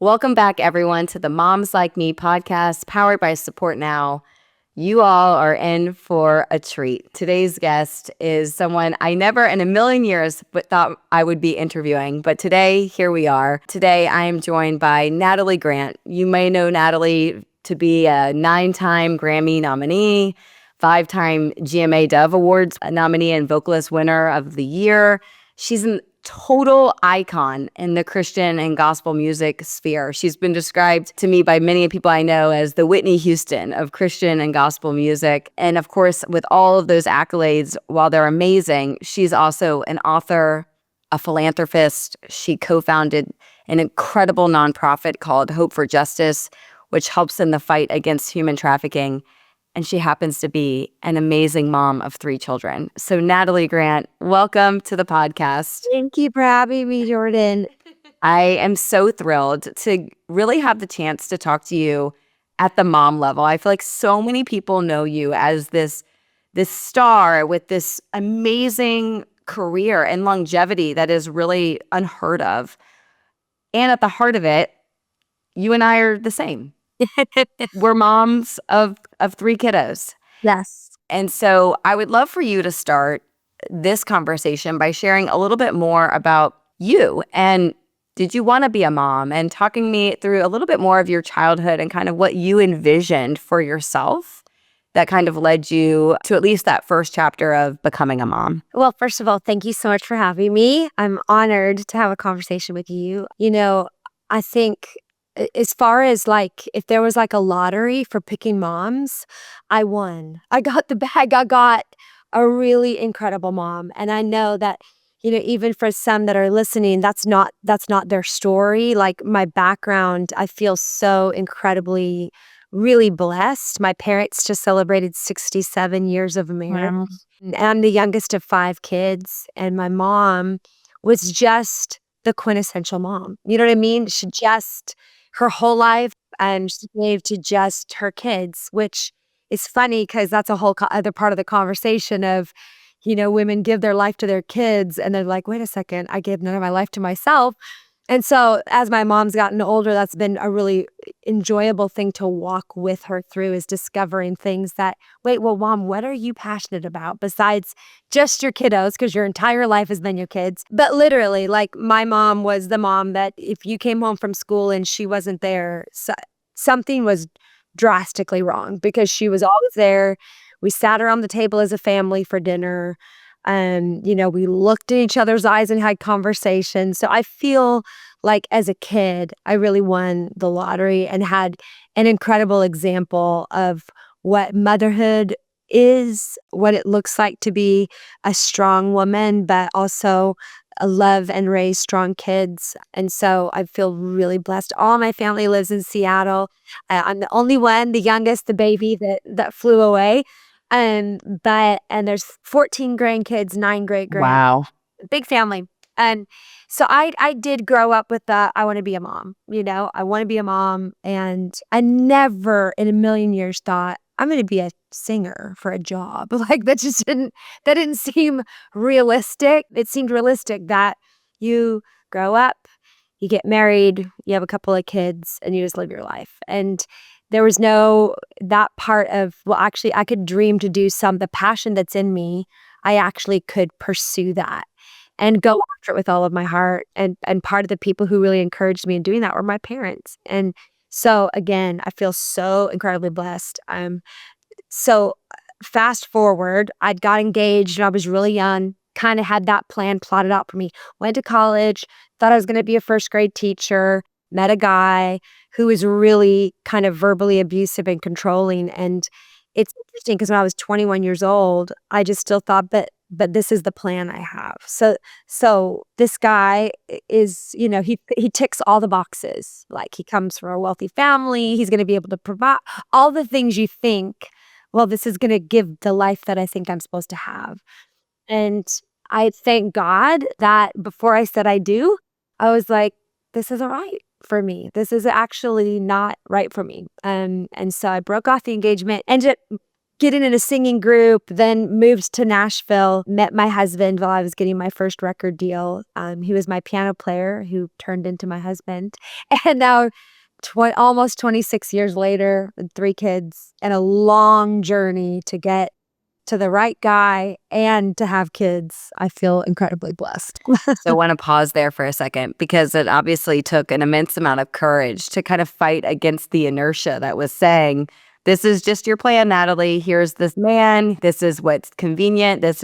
Welcome back, everyone, to the Moms Like Me podcast powered by Support Now. You all are in for a treat. Today's guest is someone I never in a million years thought I would be interviewing, but today, here we are. Today, I am joined by Natalie Grant. You may know Natalie to be a 9-time Grammy nominee, 5-time GMA Dove Awards nominee and vocalist winner of the year. She's an total icon in the Christian and gospel music sphere. She's been described to me by many people I know as the Whitney Houston of Christian and gospel music. And of course, with all of those accolades, while they're amazing, she's also an author, a philanthropist. She co-founded an incredible nonprofit called Hope for Justice, which helps in the fight against human trafficking. And she happens to be an amazing mom of 3 children. So Natalie Grant, welcome to the podcast. Thank you for having me, Jordan. I am so thrilled to really have the chance to talk to you at the mom level. I feel like so many people know you as this star with this amazing career and longevity that is really unheard of. And at the heart of it, you and I are the same. We're moms of 3 kiddos. Yes. And so I would love for you to start this conversation by sharing a little bit more about you. And did you want to be a mom? And talking me through a little bit more of your childhood and kind of what you envisioned for yourself that kind of led you to at least that first chapter of becoming a mom. Well, first of all, thank you so much for having me. I'm honored to have a conversation with you. You know, I think as far as like, if there was like a lottery for picking moms, I won. I got the bag. I got a really incredible mom. And I know that, you know, even for some that are listening, that's not their story. Like my background, I feel so incredibly, really blessed. My parents just celebrated 67 years of marriage. Wow. And I'm the youngest of 5 kids. And my mom was just the quintessential mom. You know what I mean? She just, her whole life, and she gave to just her kids, which is funny because that's a whole other part of the conversation of, you know, women give their life to their kids and they're like, wait a second, I gave none of my life to myself. And so as my mom's gotten older, that's been a really enjoyable thing to walk with her through, is discovering things that, wait, well, Mom, what are you passionate about besides just your kiddos? Because your entire life has been your kids. But literally, like my mom was the mom that if you came home from school and she wasn't there, something was drastically wrong, because she was always there. We sat around the table as a family for dinner. You know, we looked in each other's eyes and had conversations. So I feel like as a kid, I really won the lottery and had an incredible example of what motherhood is, what it looks like to be a strong woman, but also love and raise strong kids. And so I feel really blessed. All my family lives in Seattle. I'm the only one, the youngest, the baby that flew away. And there's 14 grandkids, 9 great-grand. Wow. Big family. And so I did grow up with the, I want to be a mom, you know, I want to be a mom. And I never in a million years thought I'm going to be a singer for a job. Like that didn't seem realistic. It seemed realistic that you grow up, you get married, you have a couple of kids, and you just live your life. And there was no, that part of, well, actually, I could dream to do the passion that's in me, I actually could pursue that and go after it with all of my heart. And part of the people who really encouraged me in doing that were my parents. And so, again, I feel so incredibly blessed. So fast forward, I'd got engaged when I was really young, kind of had that plan plotted out for me. Went to college, thought I was going to be a first grade teacher, met a guy who was really kind of verbally abusive and controlling. And it's interesting because when I was 21 years old, I just still thought, but this is the plan I have. So this guy is, you know, he ticks all the boxes. Like he comes from a wealthy family. He's going to be able to provide all the things you think, well, this is going to give the life that I think I'm supposed to have. And I thank God that before I said I do, I was like, this isn't right for me. This is actually not right for me. And so I broke off the engagement, ended up getting in a singing group, then moved to Nashville, met my husband while I was getting my first record deal. He was my piano player who turned into my husband. And now almost 26 years later, with 3 kids and a long journey to get to the right guy and to have kids, I feel incredibly blessed. So I want to pause there for a second, because it obviously took an immense amount of courage to kind of fight against the inertia that was saying, this is just your plan, Natalie. Here's this man. This is what's convenient. This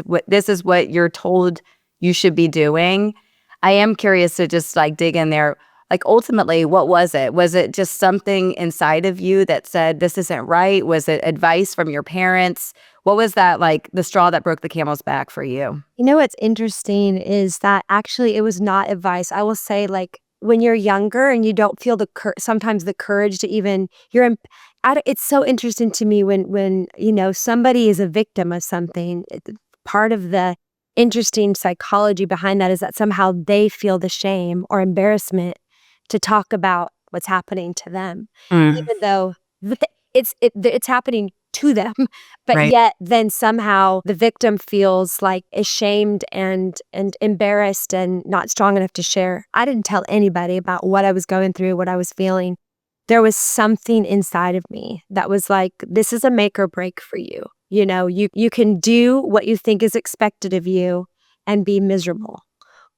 is what you're told you should be doing. I am curious to just like dig in there. Like, ultimately, what was it? Was it just something inside of you that said, this isn't right? Was it advice from your parents? What was that, like, the straw that broke the camel's back for you? You know what's interesting is that actually it was not advice. I will say, like, when you're younger and you don't feel sometimes the courage to even it's so interesting to me when somebody is a victim of something. Part of the interesting psychology behind that is that somehow they feel the shame or embarrassment to talk about what's happening to them, even though it's happening to them, but Right. yet then somehow the victim feels like ashamed and embarrassed and not strong enough to share. I didn't tell anybody about what I was going through, what I was feeling. There was something inside of me that was like, this is a make or break for you. You can do what you think is expected of you and be miserable,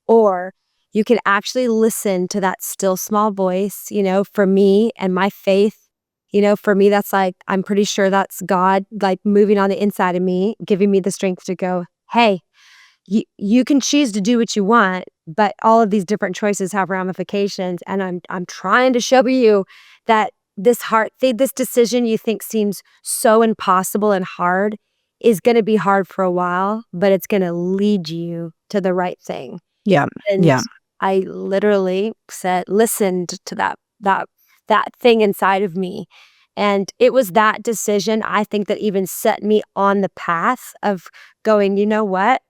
or you can actually listen to that still small voice. For me and my faith, for me, that's like, I'm pretty sure that's God, like, moving on the inside of me, giving me the strength to go, hey, you can choose to do what you want, but all of these different choices have ramifications. And I'm trying to show you that this decision you think seems so impossible and hard is going to be hard for a while, but it's going to lead you to the right thing. Yeah. And Yeah. I literally listened to that thing inside of me. And it was that decision, I think, that even set me on the path of going, you know what?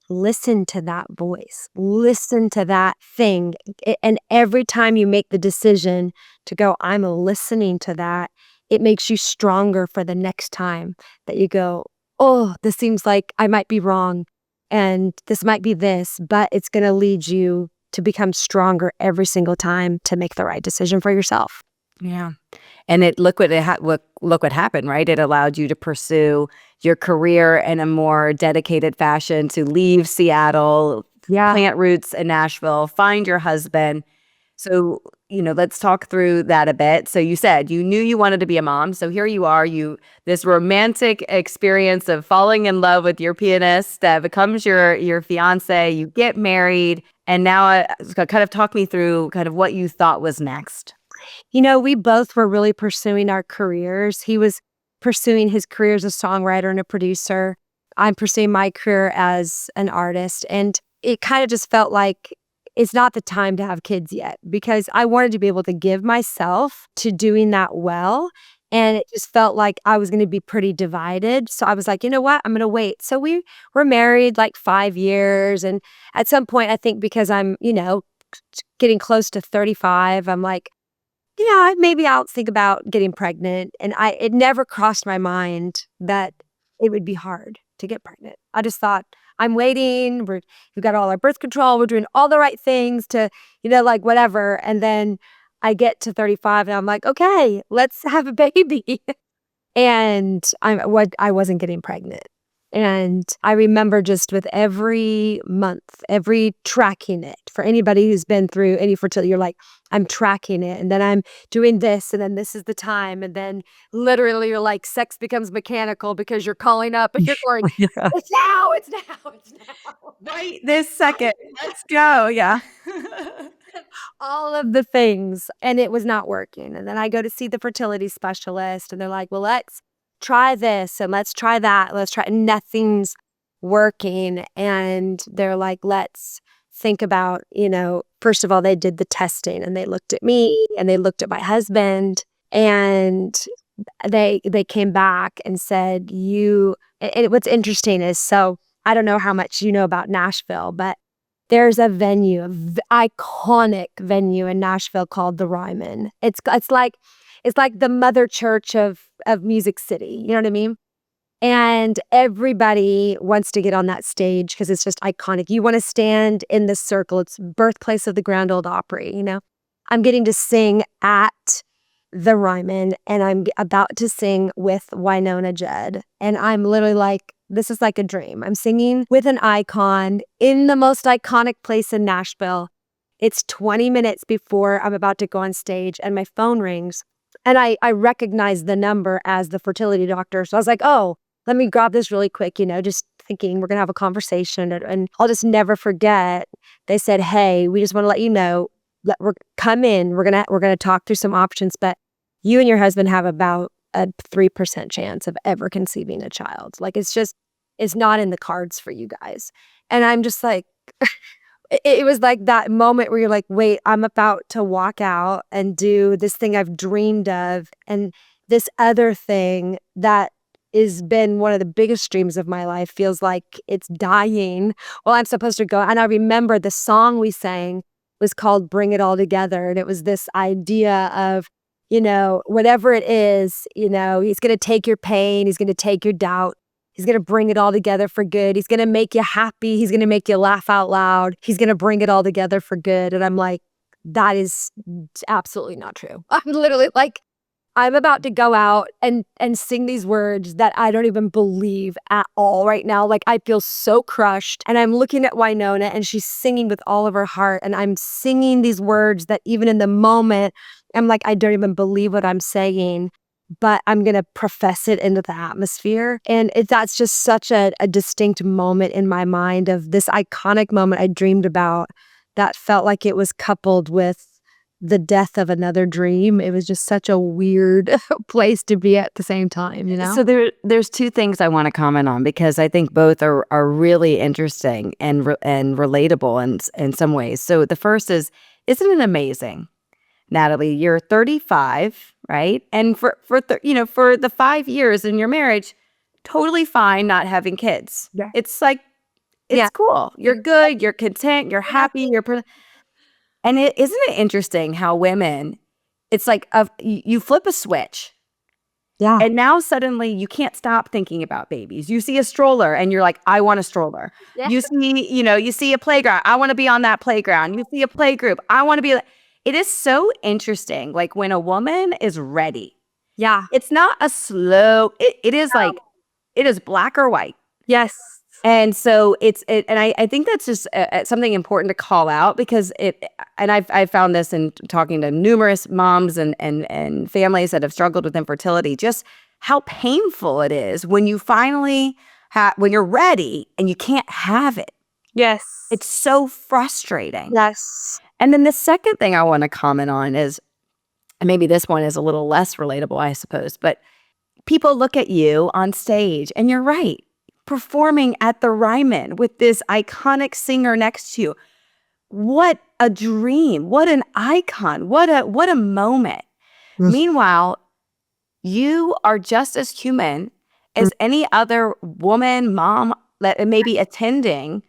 Listen to that voice. Listen to that thing. And every time you make the decision to go, I'm listening to that, it makes you stronger for the next time that you go, oh, this seems like I might be wrong. And this might be this, but it's going to lead you to become stronger every single time to make the right decision for yourself. Yeah. And look what happened, right? It allowed you to pursue your career in a more dedicated fashion, to leave Seattle, plant roots in Nashville, find your husband. So, let's talk through that a bit. So you said you knew you wanted to be a mom. So here you are, this romantic experience of falling in love with your pianist that becomes your fiance, you get married, and now kind of talk me through kind of what you thought was next. We both were really pursuing our careers. He was pursuing his career as a songwriter and a producer. I'm pursuing my career as an artist. And it kind of just felt like it's not the time to have kids yet, because I wanted to be able to give myself to doing that well. And it just felt like I was going to be pretty divided. So I was like, you know what? I'm going to wait. So we were married like 5 years. And at some point, I think because I'm, getting close to 35, I'm like, maybe I'll think about getting pregnant. And it never crossed my mind that it would be hard to get pregnant. I just thought, I'm waiting. We've got all our birth control. We're doing all the right things to, like whatever. And then I get to 35 and I'm like, okay, let's have a baby. And I wasn't getting pregnant. And I remember just with every month, every tracking it, for anybody who's been through any fertility, you're like, I'm tracking it. And then I'm doing this. And then this is the time. And then literally you're like, sex becomes mechanical because you're calling up and you're going, it's now, it's now, it's now. Right this second. Let's go. Yeah. All of the things. And it was not working. And then I go to see the fertility specialist and they're like, well, let's try this and let's try that. And nothing's working. And they're like, let's think about, first of all, they did the testing and they looked at me and they looked at my husband and they came back and said, what's interesting is, so I don't know how much you know about Nashville, but there's a venue, an iconic venue in Nashville called the Ryman. It's like the mother church of Music City. You know what I mean? And everybody wants to get on that stage because it's just iconic. You want to stand in this circle. It's birthplace of the Grand Ole Opry, you know? I'm getting to sing at the Ryman, and I'm about to sing with Winona Judd. And I'm literally like, this is like a dream. I'm singing with an icon in the most iconic place in Nashville. It's 20 minutes before I'm about to go on stage, and my phone rings. And I recognize the number as the fertility doctor. So I was like, oh, let me grab this really quick, you know, just thinking we're going to have a conversation. And I'll just never forget. They said, hey, we just want to let you know, come in. We're going to talk through some options, but you and your husband have about a 3% chance of ever conceiving a child. Like, it's not in the cards for you guys. And I'm just like, it was like that moment where you're like, wait, I'm about to walk out and do this thing I've dreamed of. And this other thing that has been one of the biggest dreams of my life feels like it's dying. Well, I'm supposed to go. And I remember the song we sang was called Bring It All Together. And it was this idea of, you know, whatever it is, you know, he's going to take your pain. He's going to take your doubt. He's going to bring it all together for good. He's going to make you happy. He's going to make you laugh out loud. He's going to bring it all together for good. And I'm like, that is absolutely not true. I'm literally like, I'm about to go out and sing these words that I don't even believe at all right now. Like, I feel so crushed. And I'm looking at Winona and she's singing with all of her heart. And I'm singing these words that even in the moment, I'm like, I don't even believe what I'm saying, but I'm going to profess it into the atmosphere. And that's just such a distinct moment in my mind of this iconic moment I dreamed about that felt like it was coupled with the death of another dream. It was just such a weird place to be at the same time, you know? So there's two things I want to comment on because I think both are really interesting and relatable in some ways. So the first is, isn't it amazing, Natalie? You're 35, right? And for the 5 years in your marriage, totally fine not having kids. Yeah. It's like, it's cool. You're good. You're content. You're happy. And isn't it interesting how women, it's like you flip a switch. Yeah. And now suddenly you can't stop thinking about babies. You see a stroller and you're like, I want a stroller. Yeah. You see a playground. I want to be on that playground. You see a play group. I want to be. It is so interesting. Like when a woman is ready. Yeah. It's not a slow, it is like, it is black or white. Yes. And so and I think that's just something important to call out because I've found this in talking to numerous moms and families that have struggled with infertility, just how painful it is when you finally when you're ready and you can't have it. Yes. It's so frustrating. Yes. And then the second thing I want to comment on is, and maybe this one is a little less relatable, I suppose, but people look at you on stage and you're right. Performing at the Ryman with this iconic singer next to you. What a dream. What an icon. What a moment. Mm. Meanwhile, you are just as human as any other woman, mom that may be attending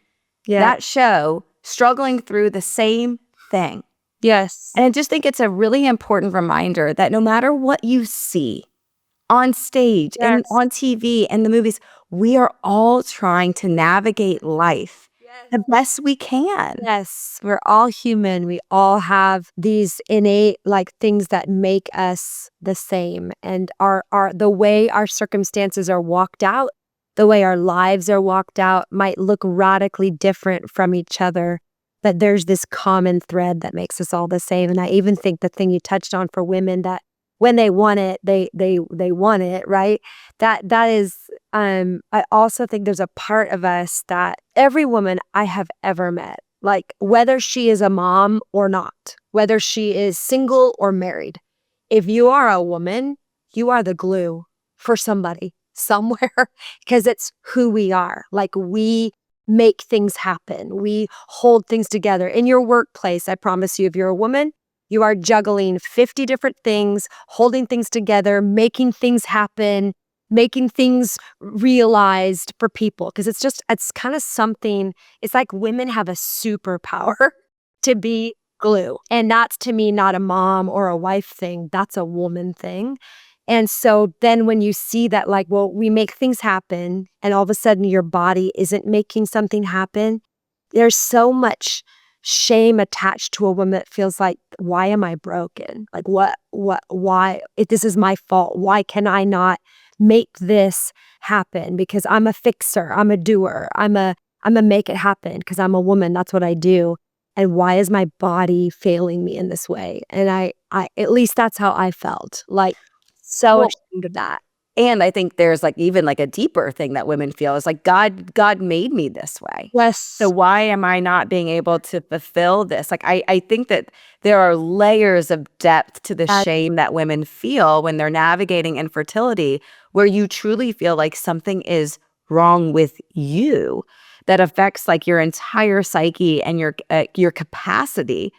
that show, struggling through the same thing. Yes. And I just think it's a really important reminder that no matter what you see on stage and on TV and the movies, we are all trying to navigate life the best we can. Yes, we're all human. We all have these innate like things that make us the same. And the way our circumstances are walked out, the way our lives are walked out might look radically different from each other. But there's this common thread that makes us all the same. And I even think the thing you touched on for women, that when they want it, they want it, right? That is, I also think there's a part of us that every woman I have ever met, like whether she is a mom or not, whether she is single or married, if you are a woman, you are the glue for somebody somewhere because it's who we are. Like we make things happen. We hold things together. In your workplace, I promise you, if you're a woman, you are juggling 50 different things, holding things together, making things happen, making things realized for people. Because it's kind of something, it's like women have a superpower to be glue. And that's to me not a mom or a wife thing. That's a woman thing. And so then when you see that, like, well, we make things happen and all of a sudden your body isn't making something happen, there's so much shame attached to a woman that feels like, why am I broken? Like, why, if this is my fault, why can I not make this happen? Because I'm a fixer, I'm a doer, I'm a make it happen because I'm a woman, that's what I do. And why is my body failing me in this way? And I at least that's how I felt, like, so Well, ashamed of that. and I think there's like even like a deeper thing that women feel is like God made me this way. So Yes. why am I not being able to fulfill this? Like I think that there are layers of depth to the That shame that women feel when they're navigating infertility, where you truly feel like something is wrong with you that affects like your entire psyche and your capacity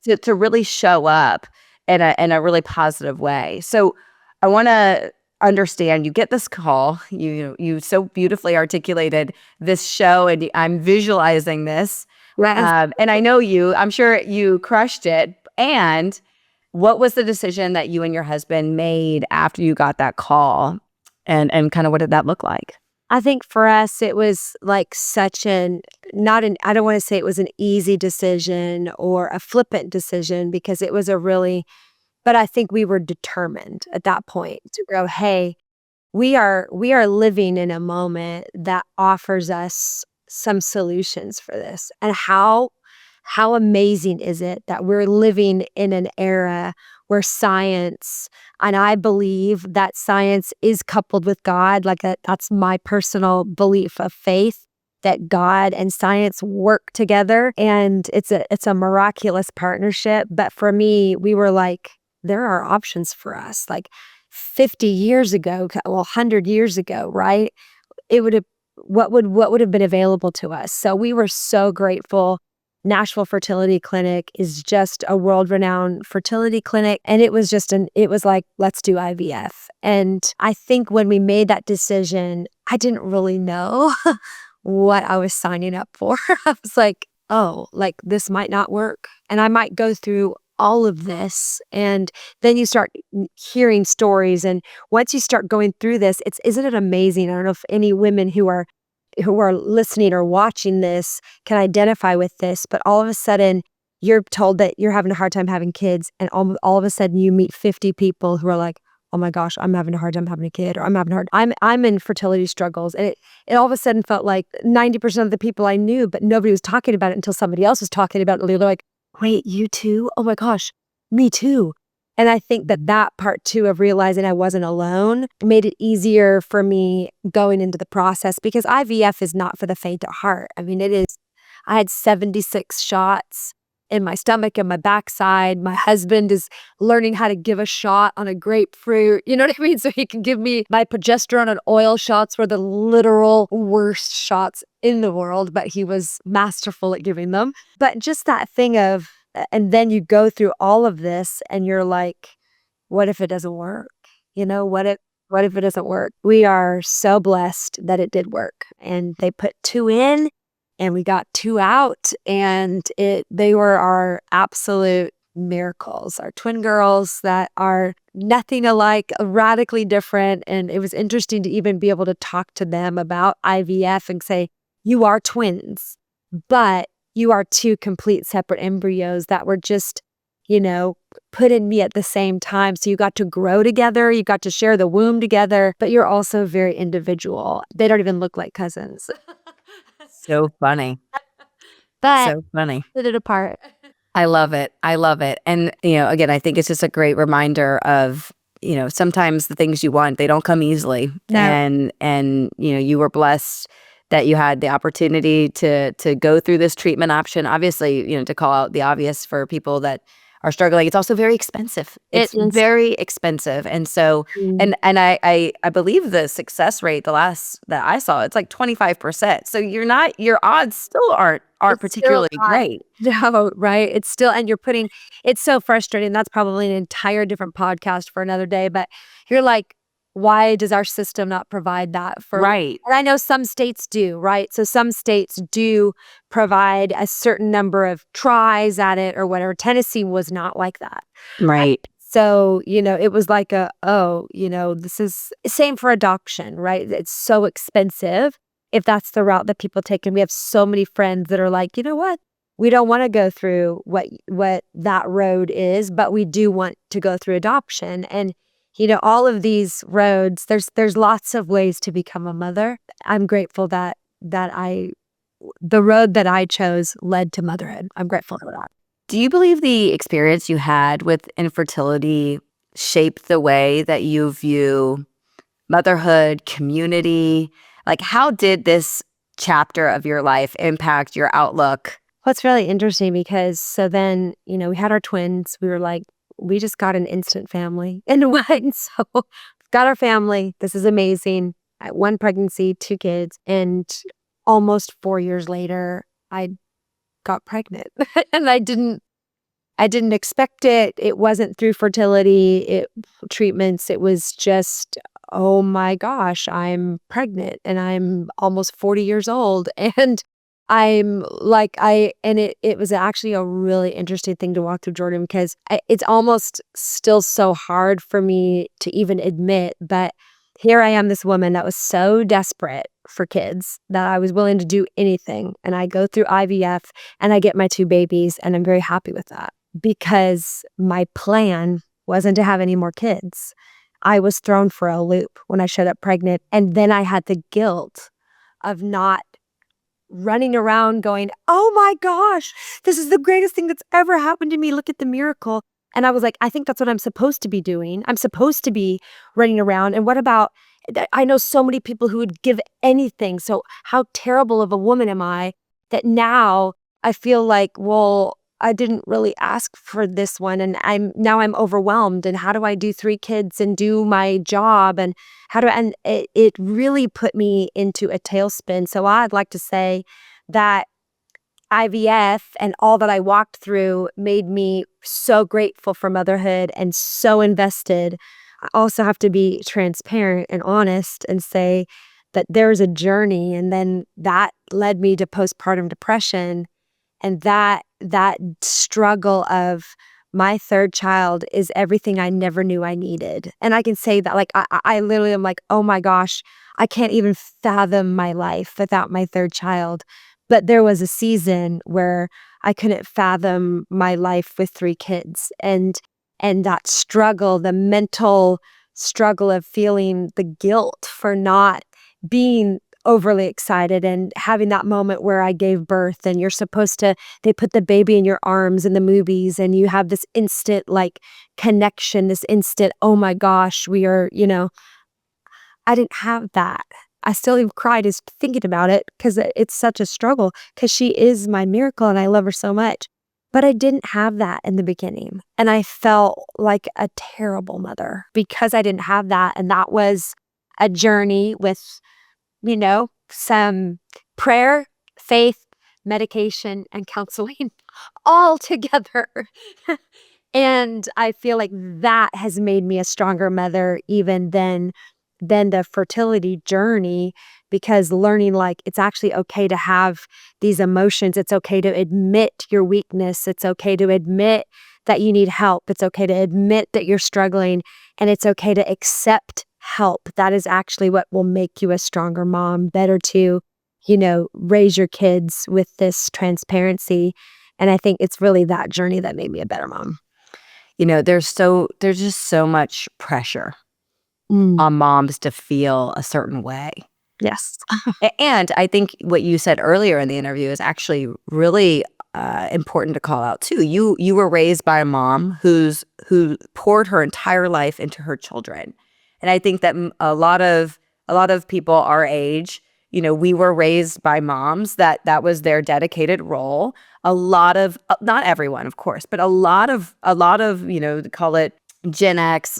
to really show up in a really positive way. So I want to understand, you get this call, you so beautifully articulated this show, and I'm visualizing this, yes. and I know I'm sure you crushed it. And what was the decision that you and your husband made after you got that call, and kind of what did that look like? I think for us, it was like such not an, I don't want to say it was an easy decision or a flippant decision because it was but I think we were determined at that point to go, hey, we are living in a moment that offers us some solutions for this. And how amazing is it that we're living in an era where science, and I believe that science is coupled with God, like that's my personal belief of faith, that God and science work together, and it's a miraculous partnership. But for me, we were like, there are options for us. Like 50 years ago, well, 100 years ago, right? It would have, what would have been available to us. So we were so grateful. Nashville Fertility Clinic is just a world-renowned fertility clinic. And it was it was like, let's do IVF. And I think when we made that decision, I didn't really know what I was signing up for. I was like, oh, like this might not work. And I might go through all of this. And then you start hearing stories. And once you start going through this, isn't it amazing? I don't know if any women who are listening or watching this can identify with this, but all of a sudden you're told that you're having a hard time having kids, and all of a sudden you meet 50 people who are like, oh my gosh, I'm having a hard time having a kid, or I'm in fertility struggles. And it all of a sudden felt like 90% of the people I knew, but nobody was talking about it until somebody else was talking about it. They're like, wait, you too? Oh my gosh, me too. And I think that part too of realizing I wasn't alone made it easier for me going into the process, because IVF is not for the faint of heart. I mean, it is. I had 76 shots in my stomach and my backside. My husband is learning how to give a shot on a grapefruit. You know what I mean? So he can give me my progesterone and oil shots, were the literal worst shots in the world, but he was masterful at giving them. But just that thing of, and then you go through all of this and you're like, what if it doesn't work? You know, what if it doesn't work? We are so blessed that it did work. And they put 2 in and we got 2 out, and they were our absolute miracles. Our twin girls that are nothing alike, radically different. And it was interesting to even be able to talk to them about IVF and say, you are twins, but you are 2 complete separate embryos that were just, put in me at the same time. So you got to grow together, you got to share the womb together, but you're also very individual. They don't even look like cousins. So funny. But So funny. split it apart. I love it. I love it. And, again, I think it's just a great reminder of, sometimes the things you want, they don't come easily. No. And, you were blessed that you had the opportunity to go through this treatment option. Obviously, to call out the obvious for people that are struggling, it's also very expensive. It's very expensive. And so, and I believe the success rate, the last that I saw, it's like 25%. So your odds still aren't particularly great. No, right? It's still, and it's so frustrating. That's probably an entire different podcast for another day, but you're like, why does our system not provide that for? Right. And I know some states do, right? So some states do provide a certain number of tries at it or whatever. Tennessee was not like that. Right. So, it was like this is same for adoption, right? It's so expensive if that's the route that people take. And we have so many friends that are like, you know what? We don't want to go through what that road is, but we do want to go through adoption. And all of these roads, there's lots of ways to become a mother. I'm grateful that the road that I chose led to motherhood. I'm grateful for that. Do you believe the experience you had with infertility shaped the way that you view motherhood, community? Like, how did this chapter of your life impact your outlook? Well, it's really interesting because so then, we had our twins. We were like, we just got an instant family into one. So we've got our family. This is amazing. One pregnancy, 2 kids. And almost 4 years later, I got pregnant and I didn't expect it. It wasn't through fertility treatments. It was just, oh my gosh, I'm pregnant and I'm almost 40 years old. And I'm like, it was actually a really interesting thing to walk through, Jordan, because it's almost still so hard for me to even admit, but here I am, this woman that was so desperate for kids that I was willing to do anything. And I go through IVF and I get my 2 babies, and I'm very happy with that because my plan wasn't to have any more kids. I was thrown for a loop when I showed up pregnant. And then I had the guilt of not running around going, oh my gosh, this is the greatest thing that's ever happened to me. Look at the miracle. And I was like, I think that's what I'm supposed to be doing. I'm supposed to be running around. And what about, I know so many people who would give anything. So how terrible of a woman am I that now I feel like, well, I didn't really ask for this one. And I'm overwhelmed. And how do I do 3 kids and do my job? And it really put me into a tailspin. So I'd like to say that IVF and all that I walked through made me so grateful for motherhood and so invested. I also have to be transparent and honest and say that there's a journey, and then that led me to postpartum depression. And that struggle of my 3rd child is everything I never knew I needed. And I can say that, like, I literally am like, oh my gosh, I can't even fathom my life without my 3rd child. But there was a season where I couldn't fathom my life with 3 kids. And that struggle, the mental struggle of feeling the guilt for not being overly excited and having that moment where I gave birth and they put the baby in your arms in the movies and you have this instant like connection, this instant, oh my gosh, we are, I didn't have that. I still even cried just thinking about it because it's such a struggle because she is my miracle and I love her so much. But I didn't have that in the beginning. And I felt like a terrible mother because I didn't have that. And that was a journey with, some prayer, faith, medication, and counseling all together. And I feel like that has made me a stronger mother even than the fertility journey, because learning like it's actually okay to have these emotions. It's okay to admit your weakness. It's okay to admit that you need help. It's okay to admit that you're struggling, and it's okay to accept help. That is actually what will make you a stronger mom, better to, raise your kids with this transparency. And I think it's really that journey that made me a better mom. There's just so much pressure on moms to feel a certain way. Yes. And I think what you said earlier in the interview is actually really important to call out too. You were raised by a mom who poured her entire life into her children. And I think that a lot of people our age, we were raised by moms that was their dedicated role. A lot of, not everyone, of course, but a lot of, call it Gen X,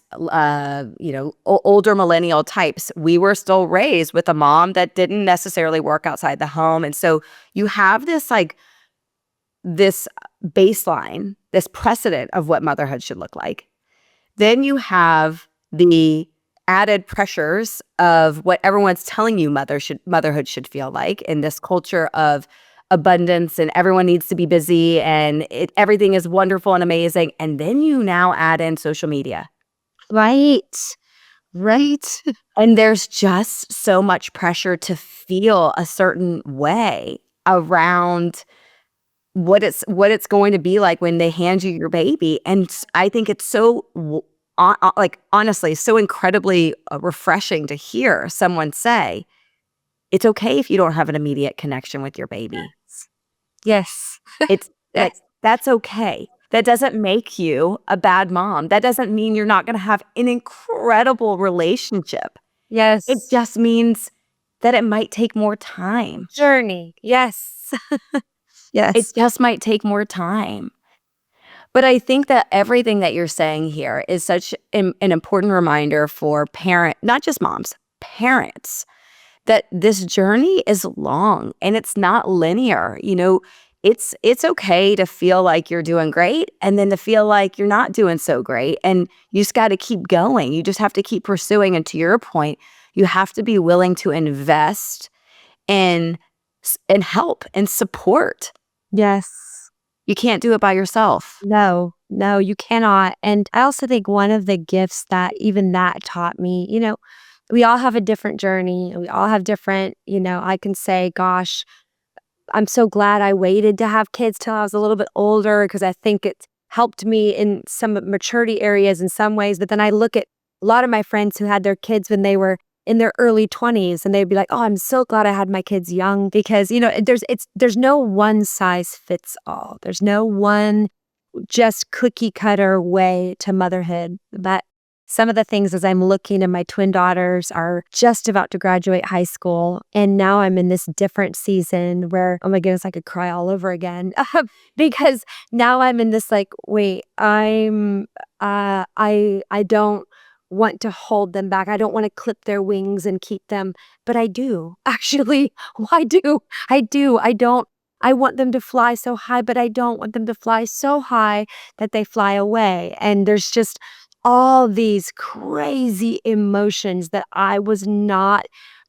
older millennial types, we were still raised with a mom that didn't necessarily work outside the home. And so you have this baseline, this precedent of what motherhood should look like. Then you have the added pressures of what everyone's telling you motherhood should feel like in this culture of abundance and everyone needs to be busy and everything is wonderful and amazing. And then you now add in social media. Right. And there's just so much pressure to feel a certain way around what it's going to be like when they hand you your baby. And I think it's so honestly, so incredibly refreshing to hear someone say, it's okay if you don't have an immediate connection with your baby. Yes. It's Yes. like, that's okay. That doesn't make you a bad mom. That doesn't mean you're not going to have an incredible relationship. Yes. It just means that it might take more time. Journey. Yes. Yes. It just might take more time. But I think that everything that you're saying here is such an important reminder for not just moms, parents, that this journey is long and it's not linear. It's okay to feel like you're doing great and then to feel like you're not doing so great. And you just got to keep going. You just have to keep pursuing. And to your point, you have to be willing to invest in help and support. Yes. You can't do it by yourself. No, you cannot. And I also think one of the gifts that even that taught me, we all have a different journey. We all have different, I can say, gosh, I'm so glad I waited to have kids till I was a little bit older because I think it helped me in some maturity areas in some ways. But then I look at a lot of my friends who had their kids when they were in their early 20s and they'd be like, oh, I'm so glad I had my kids young because, there's no one size fits all. There's no one just cookie cutter way to motherhood. But some of the things as I'm looking and my twin daughters are just about to graduate high school. And now I'm in this different season where, oh my goodness, I could cry all over again because now I'm in this like, wait, I don't want to hold them back. I don't want to clip their wings and keep them, but I do. Actually, I do. I don't. I want them to fly so high, but I don't want them to fly so high that they fly away. And there's just all these crazy emotions that I was not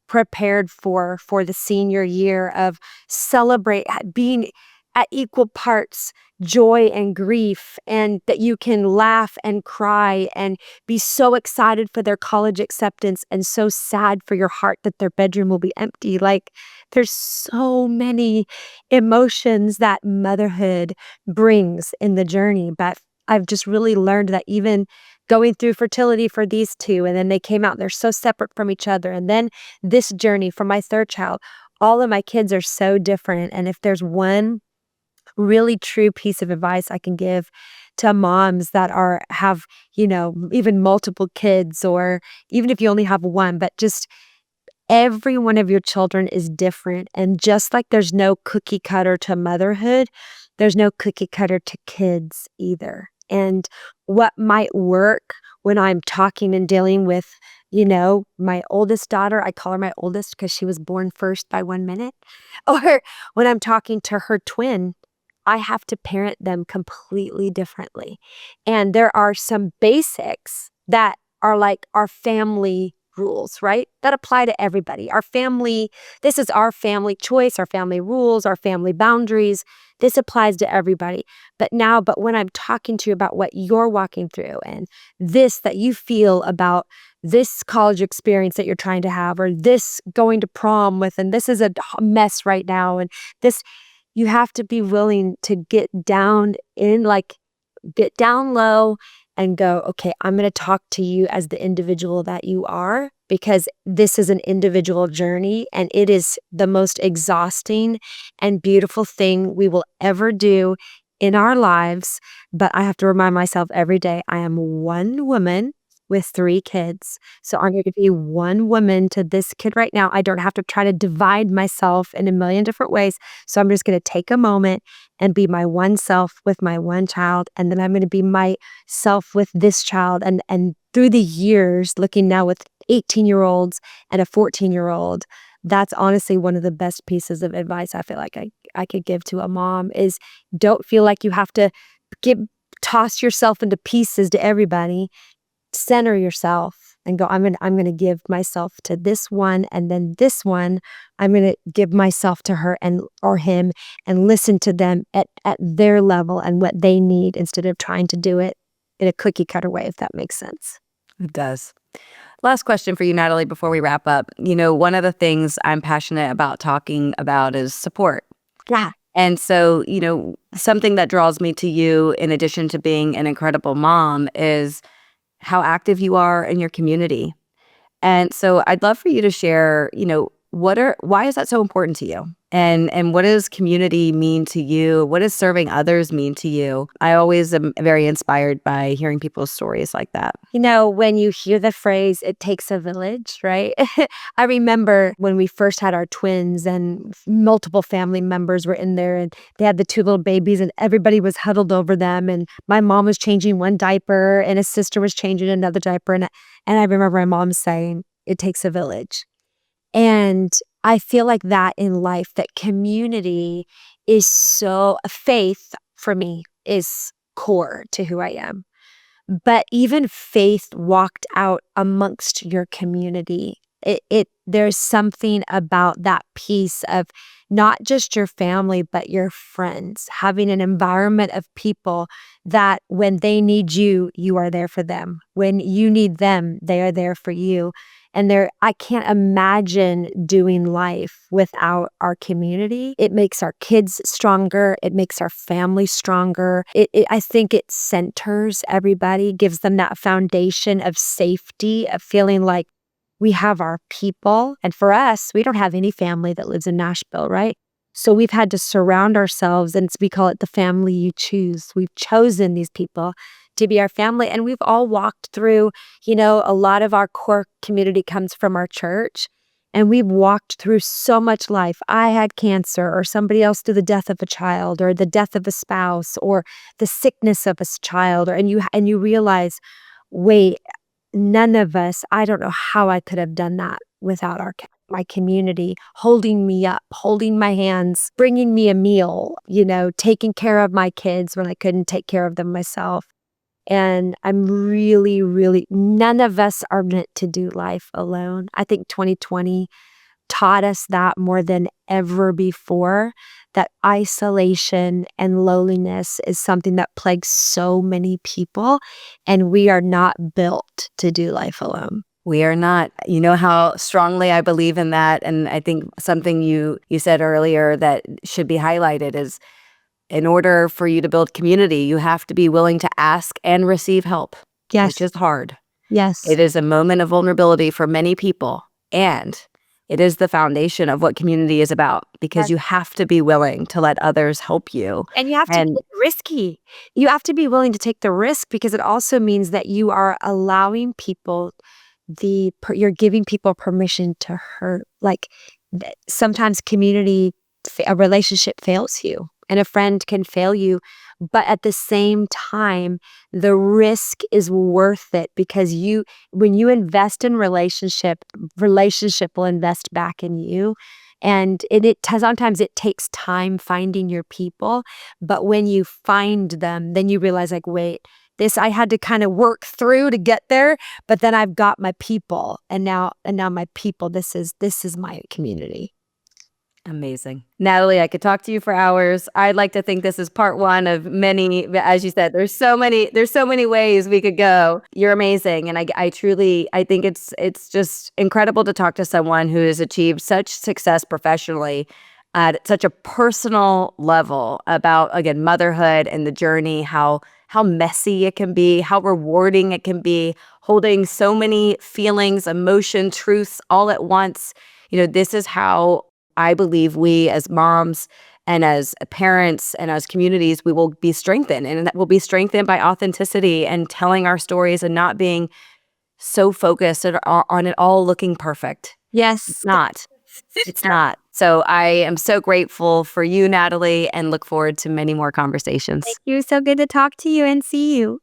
prepared for the senior year of being at equal parts joy and grief, and that you can laugh and cry and be so excited for their college acceptance and so sad for your heart that their bedroom will be empty. Like there's so many emotions that motherhood brings in the journey. But I've just really learned that even going through fertility for these two, and then they came out, they're so separate from each other. And then this journey for my third child, all of my kids are so different. And if there's one really true piece of advice I can give to moms that have, even multiple kids, or even if you only have one, but just every one of your children is different. And just like there's no cookie cutter to motherhood, there's no cookie cutter to kids either. And what might work when I'm talking and dealing with, my oldest daughter, I call her my oldest because she was born first by 1 minute, or when I'm talking to her twin, I have to parent them completely differently. And there are some basics that are like our family rules, right? That apply to everybody. This is our family choice, our family rules, our family boundaries. This applies to everybody. But when I'm talking to you about what you're walking through and this that you feel about this college experience that you're trying to have, or this going to prom with, and this is a mess right now, and this, you have to be willing to get down low and go, okay, I'm going to talk to you as the individual that you are, because this is an individual journey and it is the most exhausting and beautiful thing we will ever do in our lives. But I have to remind myself every day, I am one woman with 3 kids. So I'm going to be one woman to this kid right now. I don't have to try to divide myself in a million different ways. So I'm just going to take a moment and be my one self with my one child. And then I'm going to be myself with this child. And through the years, looking now with 18-year-olds and a 14-year-old, that's honestly one of the best pieces of advice I feel like I could give to a mom is don't feel like you have to toss yourself into pieces to everybody. Center yourself and go, I'm going to give myself to this one, and then this one, I'm going to give myself to her or him, and listen to them at their level and what they need, instead of trying to do it in a cookie cutter way, if that makes sense. It does. Last question for you, Natalie, before we wrap up. One of the things I'm passionate about talking about is support. Yeah. And so, something that draws me to you, in addition to being an incredible mom, is how active you are in your community. And so I'd love for you to share, why is that so important to you? And what does community mean to you? What does serving others mean to you? I always am very inspired by hearing people's stories like that. When you hear the phrase, it takes a village, right? I remember when we first had our twins and multiple family members were in there, and they had the two little babies, and everybody was huddled over them. And my mom was changing one diaper and a sister was changing another diaper. And I remember my mom saying, it takes a village. And I feel like that in life, that community is faith for me is core to who I am. But even faith walked out amongst your community, there's something about that piece of not just your family, but your friends, having an environment of people that when they need you, you are there for them. When you need them, they are there for you. And I can't imagine doing life without our community. It makes our kids stronger. It makes our family stronger. I think it centers everybody, gives them that foundation of safety, of feeling like we have our people. And for us, we don't have any family that lives in Nashville, right? So we've had to surround ourselves, and we call it the family you choose. We've chosen these people to be our family. And we've all walked through, a lot of our core community comes from our church. And we've walked through so much life. I had cancer, or somebody else through the death of a child, or the death of a spouse, or the sickness of a child. And you realize, wait, none of us, I don't know how I could have done that without my community holding me up, holding my hands, bringing me a meal, taking care of my kids when I couldn't take care of them myself. And I'm really, really, none of us are meant to do life alone. I think 2020 taught us that more than ever before, that isolation and loneliness is something that plagues so many people, and we are not built to do life alone. We are not. You know how strongly I believe in that. And I think something you said earlier that should be highlighted is, in order for you to build community, you have to be willing to ask and receive help. Yes. Which is hard. Yes. It is a moment of vulnerability for many people. And it is the foundation of what community is about, because you have to be willing to let others help you. And you have to be risky. You have to be willing to take the risk, because it also means that you are allowing people, you're giving people permission to hurt. Like, sometimes a relationship fails you, and a friend can fail you. But at the same time, the risk is worth it, because when you invest in relationship will invest back in you. And sometimes it takes time finding your people. But when you find them, then you realize, like, wait, this I had to kind of work through to get there, but then I've got my people, and now my people, this is my community. Amazing. Natalie, I could talk to you for hours. I'd like to think this is part one of many. As you said, there's so many ways we could go. You're amazing. And I truly think it's just incredible to talk to someone who has achieved such success professionally at such a personal level about, again, motherhood and the journey, how messy it can be, how rewarding it can be, holding so many feelings, emotion, truths all at once. This is how I believe we as moms and as parents and as communities, we will be strengthened. And that will be strengthened by authenticity and telling our stories and not being so focused on it all looking perfect. Yes. It's not. It's not. So I am so grateful for you, Natalie, and look forward to many more conversations. Thank you. So good to talk to you and see you.